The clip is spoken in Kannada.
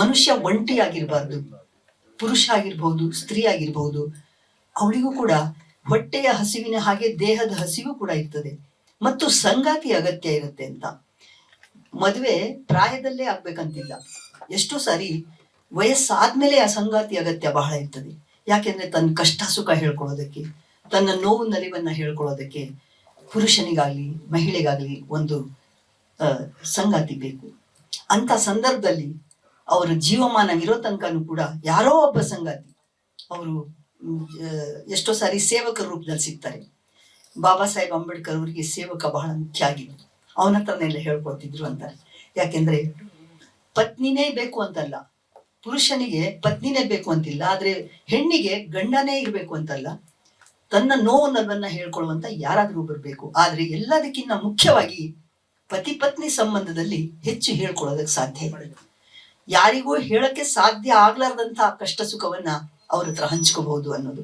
ಮನುಷ್ಯ ಒಂಟಿಯಾಗಿರ್ಬಾರ್ದು. ಪುರುಷ ಆಗಿರ್ಬಹುದು, ಸ್ತ್ರೀ ಆಗಿರ್ಬಹುದು, ಅವಳಿಗೂ ಕೂಡ ಹೊಟ್ಟೆಯ ಹಸಿವಿನ ಹಾಗೆ ದೇಹದ ಹಸಿವು ಕೂಡ ಇರ್ತದೆ ಮತ್ತು ಸಂಗಾತಿ ಅಗತ್ಯ ಇರುತ್ತೆ ಅಂತ. ಮದುವೆ ಪ್ರಾಯದಲ್ಲೇ ಆಗ್ಬೇಕಂತಿಲ್ಲ. ಎಷ್ಟೋ ಸಾರಿ ವಯಸ್ಸಾದ್ಮೇಲೆ ಆ ಸಂಗಾತಿ ಅಗತ್ಯ ಬಹಳ ಇರ್ತದೆ. ಯಾಕೆಂದ್ರೆ ತನ್ನ ಕಷ್ಟ ಸುಖ ಹೇಳ್ಕೊಳ್ಳೋದಕ್ಕೆ, ತನ್ನ ನೋವು ನಲಿವನ್ನ ಹೇಳ್ಕೊಳ್ಳೋದಕ್ಕೆ ಪುರುಷನಿಗಾಗ್ಲಿ ಮಹಿಳೆಗಾಗ್ಲಿ ಒಂದು ಸಂಗಾತಿ ಬೇಕು. ಅಂತ ಸಂದರ್ಭದಲ್ಲಿ ಅವರ ಜೀವಮಾನವಿರೋ ತನಕನೂ ಕೂಡ ಯಾರೋ ಒಬ್ಬ ಸಂಗಾತಿ ಅವರು ಎಷ್ಟೋ ಸಾರಿ ಸೇವಕರ ರೂಪದಲ್ಲಿ ಸಿಗ್ತಾರೆ. ಬಾಬಾ ಸಾಹೇಬ್ ಅಂಬೇಡ್ಕರ್ ಅವರಿಗೆ ಸೇವಕ ಬಹಳ ಮುಖ್ಯ ಆಗಿತ್ತು. ಅವನ ಹತ್ರನೆಲ್ಲ ಹೇಳ್ಕೊಳ್ತಿದ್ರು ಅಂತಾರೆ. ಯಾಕೆಂದ್ರೆ ಪತ್ನಿನೇ ಬೇಕು ಅಂತಲ್ಲ, ಪುರುಷನಿಗೆ ಪತ್ನಿನೇ ಬೇಕು ಅಂತಿಲ್ಲ, ಆದ್ರೆ ಹೆಣ್ಣಿಗೆ ಗಂಡನೇ ಇರ್ಬೇಕು ಅಂತಲ್ಲ, ತನ್ನ ನೋವು ನಲ್ವನ್ನ ಹೇಳ್ಕೊಳ್ಳುವಂತ ಯಾರಾದ್ರೂ ಬರ್ಬೇಕು. ಆದ್ರೆ ಎಲ್ಲದಕ್ಕಿಂತ ಮುಖ್ಯವಾಗಿ ಪತಿ ಪತ್ನಿ ಸಂಬಂಧದಲ್ಲಿ ಹೆಚ್ಚು ಹೇಳ್ಕೊಳ್ಳೋದಕ್ಕೆ ಸಾಧ್ಯ ಇಲ್ಲ. ಯಾರಿಗೂ ಹೇಳಕ್ಕೆ ಸಾಧ್ಯ ಆಗ್ಲಾರ್ದಂತಹ ಕಷ್ಟ ಸುಖವನ್ನ ಅವ್ರ ಹತ್ರ ಹಂಚ್ಕೋಬಹುದು ಅನ್ನೋದು.